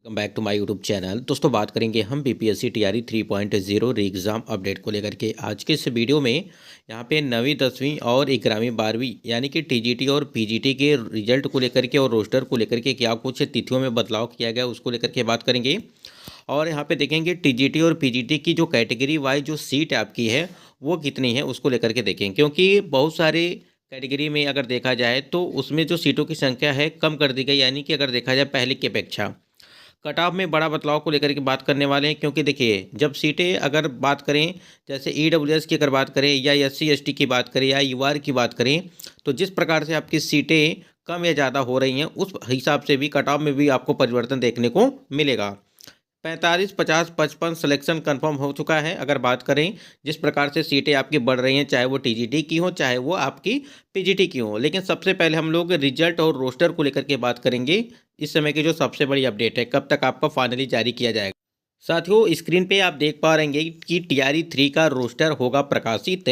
Welcome back to my YouTube channel. दोस्तों बात करेंगे हम बीपीएससी टीआरई 3.0 री एग्ज़ाम अपडेट को लेकर के। आज के इस वीडियो में यहाँ पे 9वीं 10वीं और 11वीं 12वीं यानी कि टीजीटी और पीजीटी के रिजल्ट को लेकर के और रोस्टर को लेकर के क्या कुछ तिथियों में बदलाव किया गया उसको लेकर के बात करेंगे। और यहाँ पे देखेंगे टीजीटी और पीजीटी की जो कैटेगरी वाइज जो सीट आपकी है वो कितनी है उसको लेकर के देखें, क्योंकि बहुत सारे कैटेगरी में अगर देखा जाए तो उसमें जो सीटों की संख्या है कम कर दी गई, यानी कि अगर देखा जाए पहले की अपेक्षा कट ऑफ में बड़ा बदलाव को लेकर के बात करने वाले हैं। क्योंकि देखिए जब सीटें अगर बात करें, जैसे ईडब्ल्यूएस की अगर बात करें या एससी एसटी की बात करें या यूआर की बात करें, तो जिस प्रकार से आपकी सीटें कम या ज़्यादा हो रही हैं उस हिसाब से भी कट ऑफ में भी आपको परिवर्तन देखने को मिलेगा। 45, 50, 55 सिलेक्शन कंफर्म हो चुका है। अगर बात करें जिस प्रकार से सीटें आपकी बढ़ रही हैं, चाहे वो टीजीटी की हो चाहे वो आपकी पीजीटी की हो। लेकिन सबसे पहले हम लोग रिजल्ट और रोस्टर को लेकर के बात करेंगे। इस समय की जो सबसे बड़ी अपडेट है, कब तक आपका फाइनली जारी किया जाएगा। साथियों स्क्रीन पे आप देख पा रहे हैं कि टीआरई 3 का रोस्टर होगा प्रकाशित।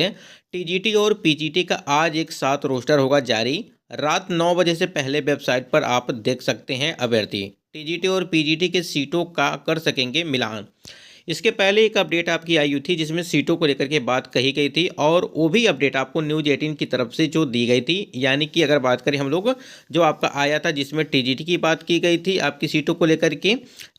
टीजीटी और पीजीटी का आज एक साथ रोस्टर होगा जारी। रात 9 बजे से पहले वेबसाइट पर आप देख सकते हैं अभ्यर्थी टीजीटी और पीजीटी के सीटों का कर सकेंगे मिलान। इसके पहले एक अपडेट आपकी आई हुई थी जिसमें सीटों को लेकर के बात कही गई थी, और वो भी अपडेट आपको न्यूज़ 18 की तरफ से जो दी गई थी। यानी कि अगर बात करें हम लोग, जो आपका आया था जिसमें टीजीटी की बात की गई थी आपकी सीटों को लेकर के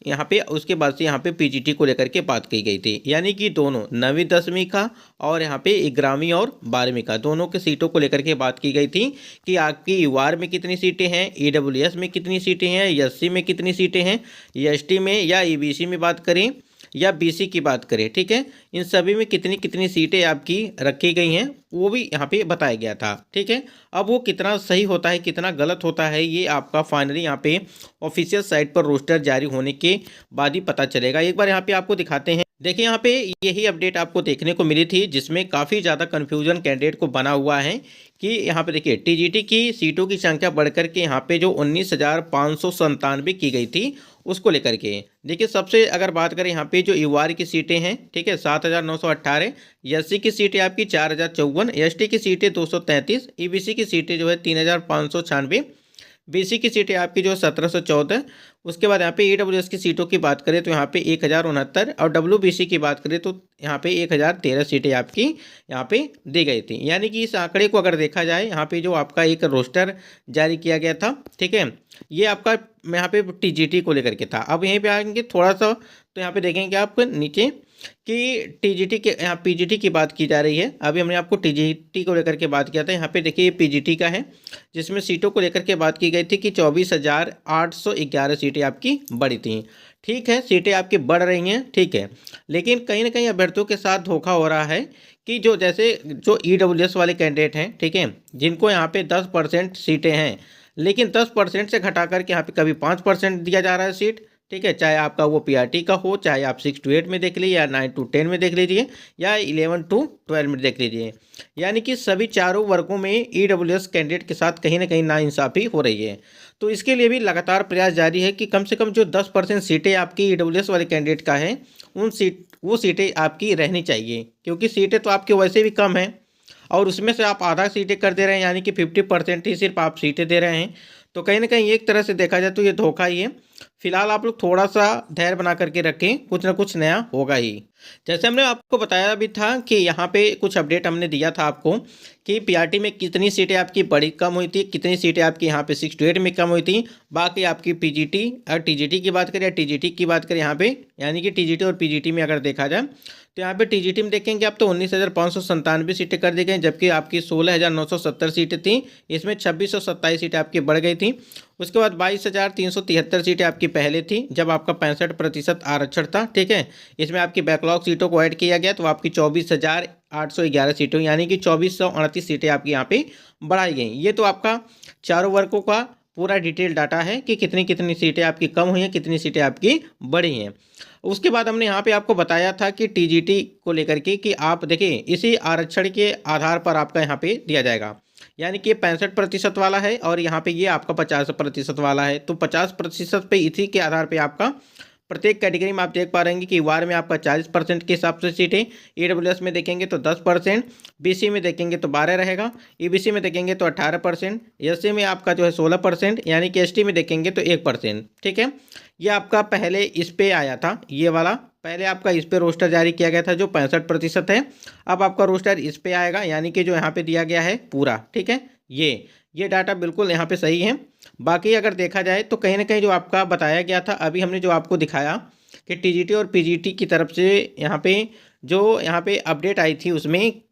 यहाँ पे, उसके बाद से यहाँ पे पीजीटी को लेकर के बात की गई थी। यानी कि दोनों 9वीं 10वीं का और यहाँ पे 11वीं और 12वीं का दोनों के सीटों को लेकर के बात की गई थी कि आपकी यूआर में कितनी सीटें हैं, ईडब्ल्यूएस में कितनी सीटें हैं, एससी में कितनी सीटें हैं, एसटी में या ईबीसी में बात करें या बीसी की बात करें, ठीक है, इन सभी में कितनी कितनी सीटें आपकी रखी गई हैं वो भी यहाँ पे बताया गया था। ठीक है, अब वो कितना सही होता है कितना गलत होता है ये आपका फाइनली यहाँ पे ऑफिशियल साइट पर रोस्टर जारी होने के बाद ही पता चलेगा। एक बार यहाँ पे आपको दिखाते हैं। देखिए यहाँ पे यही अपडेट आपको देखने को मिली थी जिसमें काफ़ी ज़्यादा कन्फ्यूजन कैंडिडेट को बना हुआ है कि यहाँ पे देखिए टीजीटी की सीटों की संख्या बढ़कर के यहाँ पे जो 19,597 की गई थी उसको लेकर के देखिए। सबसे अगर बात करें यहाँ पे जो यूआर की सीटें हैं, ठीक है, 7,918, एससी की सीटें आपकी 4,054, एसटी की सीटें 233, ईबीसी की सीटें जो है 3,596, बीसी की सीटें आपकी जो 1,714। उसके बाद यहाँ पे ईडब्ल्यूएस की सीटों की बात करें तो यहाँ पे 1,069, और डब्ल्यूबीसी की बात करें तो यहाँ पे 1,013 सीटें आपकी यहाँ पे दी गई थी। यानी कि इस आंकड़े को अगर देखा जाए यहाँ पे जो आपका एक रोस्टर जारी किया गया था, ठीक है, ये आपका यहाँ पे टीजीटी को लेकर के था। अब यहीं पे आएंगे थोड़ा सा तो यहाँ पे देखेंगे आप नीचे कि टीजीटी के यहाँ पीजीटी की बात की जा रही है। अभी हमने आपको टीजीटी को लेकर के बात किया था, यहाँ पे देखिए ये पीजीटी का है जिसमें सीटों को लेकर के बात की गई थी कि 24,811 सीटें आपकी बढ़ी थी। ठीक है, सीटें आपकी बढ़ रही हैं, ठीक है, लेकिन कहीं ना कहीं अभ्यर्थियों के साथ धोखा हो रहा है कि जो जैसे जो ईडब्ल्यूएस वाले कैंडिडेट हैं, ठीक है, जिनको यहाँ पे 10% सीटें हैं, लेकिन 10% से घटा करके यहाँ पे कभी 5% दिया जा रहा है सीट, ठीक है, चाहे आपका वो पीआरटी का हो, चाहे आप 6 to 8 में देख लीजिए या 9 to 10 में देख लीजिए या 11 to 12 में देख लीजिए। यानी कि सभी चारों वर्गों में ईडब्ल्यूएस कैंडिडेट के साथ कहीं ना कहीं नाइंसाफ़ी हो रही है। तो इसके लिए भी लगातार प्रयास जारी है कि कम से कम जो 10% सीटें आपकी ईडब्ल्यूएस वाले कैंडिडेट का है वो सीटें आपकी रहनी चाहिए, क्योंकि सीटें तो आपके वैसे भी कम हैं और उसमें से आप आधा सीटें कर दे रहे हैं, यानी कि 50% ही सिर्फ आप सीटें दे रहे हैं। तो कहीं ना कहीं एक तरह से देखा जाए तो ये धोखा ही है। फिलहाल आप लोग थोड़ा सा धैर्य बना करके रखें, कुछ ना कुछ नया होगा ही। जैसे हमने आपको बताया भी था कि यहाँ पे कुछ अपडेट हमने दिया था आपको कि पीआरटी में कितनी सीटें आपकी बड़ी कम हुई थी, कितनी सीटें आपकी यहाँ पे 6 to 8 में कम हुई थी। बाकी आपकी पीजीटी और टीजीटी की बात करें या टीजीटी की बात करें यहाँ पे, यानी कि टीजीटी और पीजीटी में अगर देखा जाए तो यहाँ पे टीजीटी में देखेंगे आप तो 19,597 सीटें कर दी गई, जबकि आपकी 16,970 सीटें थी। इसमें 2,627 सीटें आपकी बढ़ गई थी। उसके बाद 22,373 सीटें आपकी पहले थी जब आपका 65% आरक्षण था, ठीक है, इसमें आपकी बैकलॉग सीटों को ऐड किया गया तो आपकी 24,811 सीटों यानी कि 2,438 सीटें आपकी यहाँ पे बढ़ाई गई। ये तो आपका चारों वर्गों का पूरा डिटेल डाटा है कि कितनी कितनी सीटें आपकी कम हुई हैं, कितनी सीटें आपकी बढ़ी हैं। उसके बाद हमने यहाँ पे आपको बताया था कि टीजीटी को लेकर के कि आप देखिए इसी आरक्षण के आधार पर आपका यहाँ पे दिया जाएगा, यानी कि 65% वाला है और यहाँ पे ये आपका 50% वाला है। तो 50% पे इसी के आधार पे आपका प्रत्येक कैटेगरी में आप देख पा रहे हैं कि वार में आपका 40% के हिसाब से सीटें, ईडब्ल्यूएस में देखेंगे तो 10%, बीसी में देखेंगे तो 12 रहेगा, ईबीसी में देखेंगे तो 18%, एससी में आपका जो है 16%, यानी कि एसटी में देखेंगे तो 1%। ठीक है, ये आपका पहले इस पे आया था, ये वाला पहले आपका इस पे रोस्टर जारी किया गया था जो 65% है। अब आपका रोस्टर इस पे आएगा, यानी कि जो यहाँ पे दिया गया है पूरा, ठीक है। ये डाटा बिल्कुल यहाँ पे सही है। बाकी अगर देखा जाए तो कहीं ना कहीं जो आपका बताया गया था, अभी हमने जो आपको दिखाया कि टीजीटी और पीजीटी की तरफ से यहाँ पे अपडेट आई थी, उसमें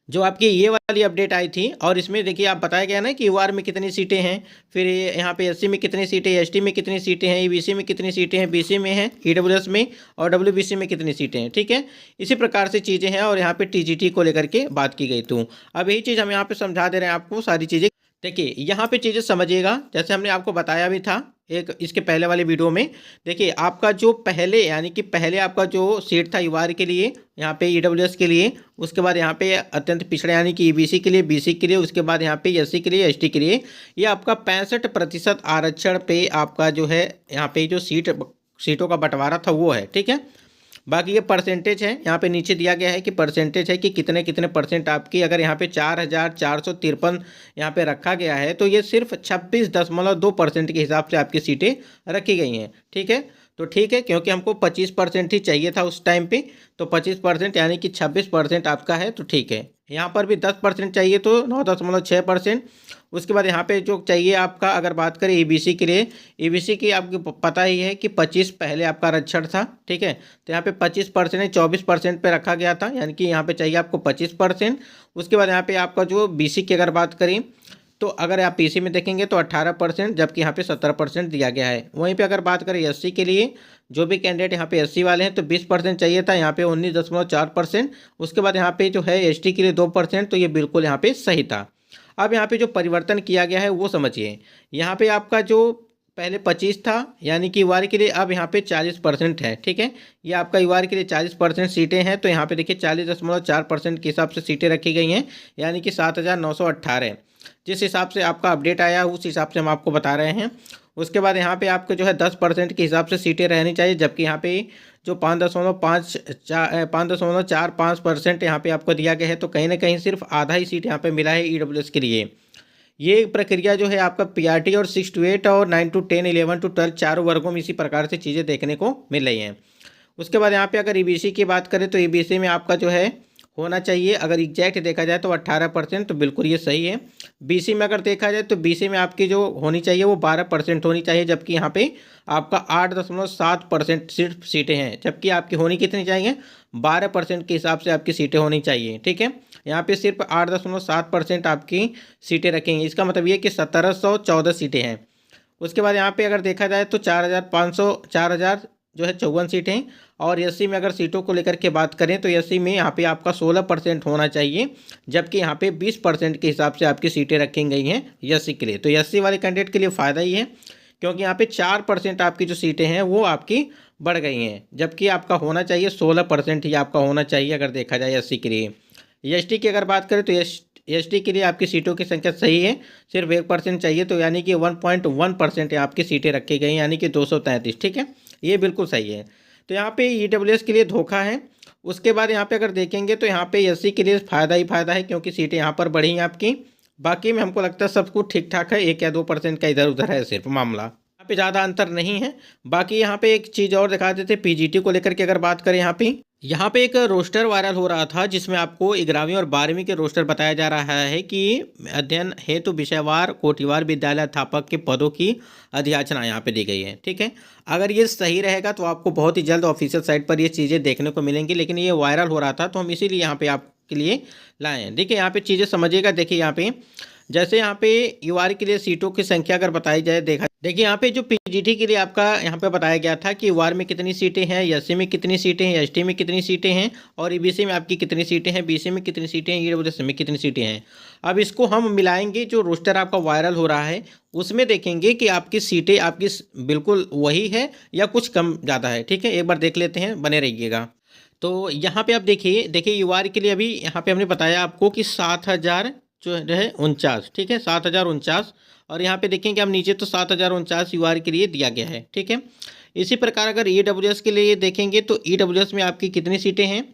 जो आपकी ये वाली अपडेट आई थी, और इसमें देखिए आप बताया गया ना कि यूआर में कितनी सीटें हैं, फिर यहाँ पे एससी में कितनी सीटें, एसटी में कितनी सीटें हैं, ईबीसी में कितनी सीटें हैं, बीसी में हैं, ईडब्ल्यूएस में और डब्ल्यूबीसी में कितनी सीटें हैं, ठीक है। इसी प्रकार से चीज़ें हैं और यहाँ पे टीजीटी को लेकर के बात की गई। तो अब यही चीज़ हम यहाँ पे समझा दे रहे हैं आपको सारी चीज़ें। देखिए यहाँ पे चीज़ें समझिएगा, जैसे हमने आपको बताया भी था एक इसके पहले वाले वीडियो में। देखिए आपका जो पहले यानी कि पहले आपका जो सीट था यूआर के लिए, यहाँ पे ईडब्ल्यूएस के लिए, उसके बाद यहाँ पे अत्यंत पिछड़े यानी कि ईबीसी के लिए, बीसी के लिए, उसके बाद यहाँ पे एससी के लिए, एसटी के लिए, ये आपका 65% आरक्षण पे आपका जो है यहाँ पे जो सीटों का बंटवारा था वो है, ठीक है। बाकी ये परसेंटेज है, यहाँ पे नीचे दिया गया है कि परसेंटेज है कि कितने कितने परसेंट आपकी, अगर यहाँ पे 4453 यहाँ पे रखा गया है तो ये सिर्फ 26.2% के हिसाब से आपकी सीटें रखी गई हैं, ठीक है। तो ठीक है, क्योंकि हमको 25% ही चाहिए था उस टाइम पे, तो 25% यानी कि 26% आपका है, तो ठीक है। यहाँ पर भी 10% चाहिए तो 9.6%। उसके बाद यहाँ पे जो चाहिए आपका, अगर बात करें ईबीसी के लिए, ईबीसी की आपको पता ही है कि 25 पहले आपका आरक्षण था, ठीक है। तो यहाँ पे 25% 24% पे रखा गया था, यानी कि यहाँ पे चाहिए आपको 25%। उसके बाद यहाँ पे आपका जो बीसी की अगर बात करें तो अगर आप पीसी में देखेंगे तो 18%, जबकि यहाँ पे 17% दिया गया है। वहीं पे अगर बात करें एससी के लिए, जो भी कैंडिडेट यहाँ पे एससी वाले हैं तो 20% चाहिए था, यहाँ पे 19.4%। उसके बाद यहाँ पे जो है एसटी के लिए 2%, तो ये बिल्कुल यहाँ पे सही था। अब यहाँ पे जो परिवर्तन किया गया है वो समझिए, यहाँ पे आपका जो पहले 25 था यानी कि यूआर के लिए, अब यहाँ पे 40% है, ठीक है। ये आपका यूआर के लिए 40% सीटें हैं, तो यहाँ पे देखिए 40.4% के हिसाब से सीटें रखी गई हैं, यानी कि 7918। जिस हिसाब से आपका अपडेट आया उस हिसाब से हम आपको बता रहे हैं। उसके बाद यहाँ पे आपको जो है 10% के हिसाब से सीटें रहनी चाहिए, जबकि यहाँ पे जो 5.45% यहाँ पे आपको दिया गया है, तो कहीं ना कहीं सिर्फ आधा ही सीट यहाँ पे मिला है ईडब्ल्यूएस के लिए। ये प्रक्रिया जो है आपका पीआरटी और 6 to 8 और 9 to 10 11 to 12 चारों वर्गों में इसी प्रकार से चीज़ें देखने को मिल रही हैं। उसके बाद यहाँ पे अगर ईबीसी की बात करें तो ईबीसी में आपका जो है होना चाहिए, अगर एग्जैक्ट देखा जाए तो 18%, तो बिल्कुल ये सही है। बीसी में अगर देखा जाए तो बीसी में आपकी जो होनी चाहिए वो 12% होनी चाहिए, जबकि यहाँ पे आपका 8.7% सिर्फ सीटें हैं, जबकि आपकी होनी कितनी चाहिए 12% के हिसाब से आपकी सीटें होनी चाहिए, ठीक है। यहाँ पे सिर्फ 8.7% आपकी सीटें रखेंगी, इसका मतलब ये कि 1714 सीटें हैं। उसके बाद यहाँ पे अगर देखा जाए तो 4,000 जो है 54 सीटें। और एससी में अगर सीटों को लेकर के बात करें तो एससी में यहाँ पे आपका 16% होना चाहिए, जबकि यहाँ पे 20% के हिसाब से आपकी सीटें रखी गई हैं एससी के लिए। तो एससी वाले कैंडिडेट के लिए फ़ायदा ही है, क्योंकि यहाँ पे 4% आपकी जो सीटें हैं वो आपकी बढ़ गई हैं, जबकि आपका होना चाहिए 16% ही आपका होना चाहिए अगर देखा जाए एससी के लिए। एसटी की अगर बात करें तो एसटी के लिए आपकी सीटों की संख्या सही है, सिर्फ 1% चाहिए, तो यानी कि 1.1% आपकी सीटें रखी गई, यानी कि 233, ठीक है। ये बिल्कुल सही है। तो यहाँ पे ईडब्ल्यूएस के लिए धोखा है। उसके बाद यहाँ पे अगर देखेंगे तो यहाँ पे एससी के लिए फ़ायदा ही फ़ायदा है, क्योंकि सीटें यहाँ पर बढ़ी हैं आपकी। बाकी में हमको लगता है सब कुछ ठीक ठाक है, 1 या 2% का इधर उधर है सिर्फ मामला, यहाँ पे ज़्यादा अंतर नहीं है। बाकी यहाँ पे एक चीज़ और दिखा देते, पीजीटी को लेकर के अगर बात करें, यहाँ पे एक रोस्टर वायरल हो रहा था जिसमें आपको 11वीं और 12वीं के रोस्टर बताया जा रहा है कि अध्ययन हेतु तो विषयवार कोटिवार विद्यालय अध्यापक के पदों की अधियाचना यहाँ पे दी गई है, ठीक है। अगर ये सही रहेगा तो आपको बहुत ही जल्द ऑफिशियल साइट पर ये चीज़ें देखने को मिलेंगी, लेकिन ये वायरल हो रहा था तो हम इसीलिए यहाँ पे आपके लिए लाए हैं। देखिए यहाँ पे चीज़ें समझिएगा। देखिए यहाँ पे जैसे यहाँ पे यूआर के लिए सीटों की संख्या अगर बताई जाए, देखिए यहाँ पे जो पीजीटी के लिए आपका यहाँ पे बताया गया था कि यूआर में कितनी सीटें हैं, एससी में कितनी सीटें हैं, एसटी में कितनी सीटें हैं, और ईबीसी में आपकी कितनी सीटें हैं, बीसी में कितनी सीटें हैं, ईडब्ल्यूएस में कितनी सीटें हैं। अब इसको हम मिलाएंगे, जो रोस्टर आपका वायरल हो रहा है उसमें देखेंगे कि आपकी सीटें आपकी बिल्कुल वही है या कुछ कम ज़्यादा है, ठीक है। एक बार देख लेते हैं, बने रहिएगा। तो यहाँ पे आप देखिए यूआर के लिए अभी यहाँ पे हमने बताया आपको कि 7,000 जो है 49, ठीक है, 7,049। और यहाँ पे देखेंगे हम नीचे तो 7,049 यूआर के लिए दिया गया है, ठीक है। इसी प्रकार अगर ईडब्ल्यूएस के लिए देखेंगे तो ईडब्ल्यूएस में आपकी कितनी सीटें हैं,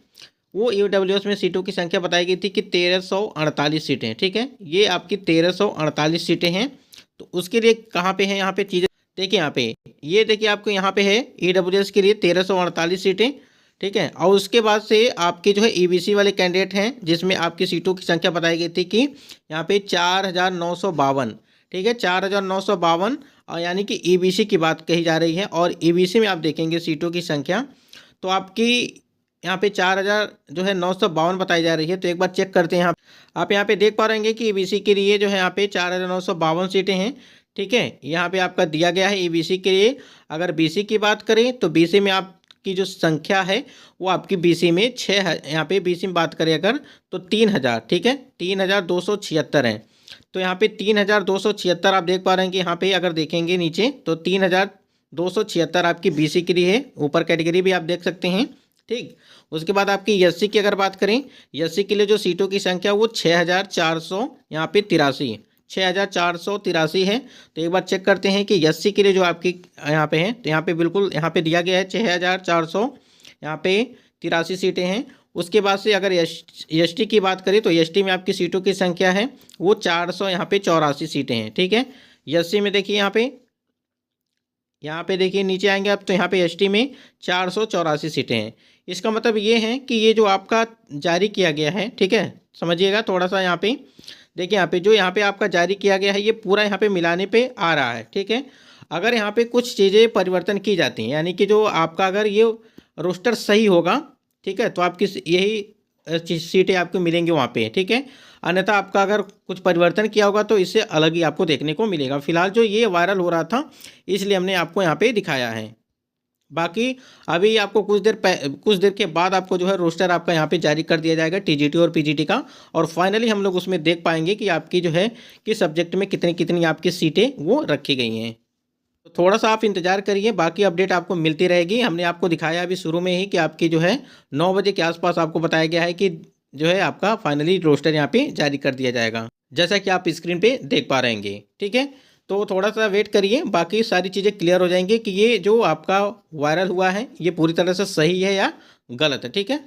वो ईडब्ल्यूएस में सीटों की संख्या बताई गई थी कि 1,348 सीटें, ठीक है। ये आपकी 1,348 सीटें हैं। तो उसके लिए कहाँ पे है यहाँ पे चीज़ें देखिए यहाँ पे, ये देखिए आपको यहाँ पे है EWS के लिए 1348 सीटें, ठीक है। और उसके बाद से आपके जो है EBC वाले कैंडिडेट हैं, जिसमें आपकी सीटों की संख्या बताई गई थी कि यहाँ पे 4952, ठीक है, 4952, और यानी कि EBC की बात कही जा रही है। और EBC में आप देखेंगे सीटों की संख्या, तो आपकी यहाँ पे 4000 जो है 952 बताई जा रही है। तो एक बार चेक करते हैं। आप यहाँ पे देख पा रहे हैं कि EBC के लिए जो है यहाँ पे 4952 सीटें हैं, ठीक है। यहाँ पे आपका दिया गया है EBC के लिए। अगर BC की बात करें तो BC में आपकी जो संख्या है वो आपकी BC में 6 यहाँ पे BC में बात करें अगर तो 3000, ठीक है, 3276 है। तो यहाँ पे 3276 आप देख पा रहे हैं कि यहाँ पे अगर देखेंगे नीचे तो 3276 आपकी BC के लिए है। ऊपर कैटेगरी भी आप देख सकते हैं, ठीक। उसके बाद आपकी SC की अगर बात करें, SC के लिए जो सीटों की संख्या वो 6400 यहाँ पे 83, 6483 है। तो एक बार चेक करते हैं कि SC के लिए जो आपकी यहाँ पे है, तो यहाँ पे बिल्कुल यहाँ पे दिया गया है 6400 यहाँ पे 83 सीटें हैं। उसके बाद से अगर ST की बात करें तो ST में आपकी सीटों की संख्या है वो 400 यहाँ पे 84 सीटें हैं, ठीक है। SC में देखिए यहाँ पे देखिए नीचे आएंगे आप तो यहाँ पे ST में 484 सीटें हैं। इसका मतलब ये है कि ये जो आपका जारी किया गया है, ठीक है, समझिएगा थोड़ा सा। यहाँ पे देखिए, यहाँ पे जो यहाँ पे आपका जारी किया गया है ये पूरा यहाँ पे मिलाने पे आ रहा है, ठीक है। अगर यहाँ पे कुछ चीज़ें परिवर्तन की जाती हैं, यानी कि जो आपका अगर ये रोस्टर सही होगा, ठीक है, तो आपकी यही सीटें आपको मिलेंगी वहाँ पे, ठीक है। अन्यथा आपका अगर कुछ परिवर्तन किया होगा तो इससे अलग ही आपको देखने को मिलेगा। फिलहाल जो ये वायरल हो रहा था इसलिए हमने आपको यहाँ पे दिखाया है। बाकी अभी आपको कुछ देर के बाद आपको जो है रोस्टर आपका यहाँ पे जारी कर दिया जाएगा TGT और PGT का। और फाइनली हम लोग उसमें देख पाएंगे कि आपकी जो है किस सब्जेक्ट में कितनी कितनी आपकी सीटें वो रखी गई हैं। तो थोड़ा सा आप इंतजार करिए, बाकी अपडेट आपको मिलती रहेगी। हमने आपको दिखाया अभी शुरू में ही कि आपकी जो है 9 बजे के आसपास आपको बताया गया है कि जो है आपका फाइनली रोस्टर यहाँ पे जारी कर दिया जाएगा, जैसा कि आप स्क्रीन पे देख पा रहे हैं, ठीक है। तो थोड़ा सा वेट करिए, बाकी सारी चीज़ें क्लियर हो जाएंगी कि ये जो आपका वायरल हुआ है ये पूरी तरह से सही है या गलत है, ठीक है।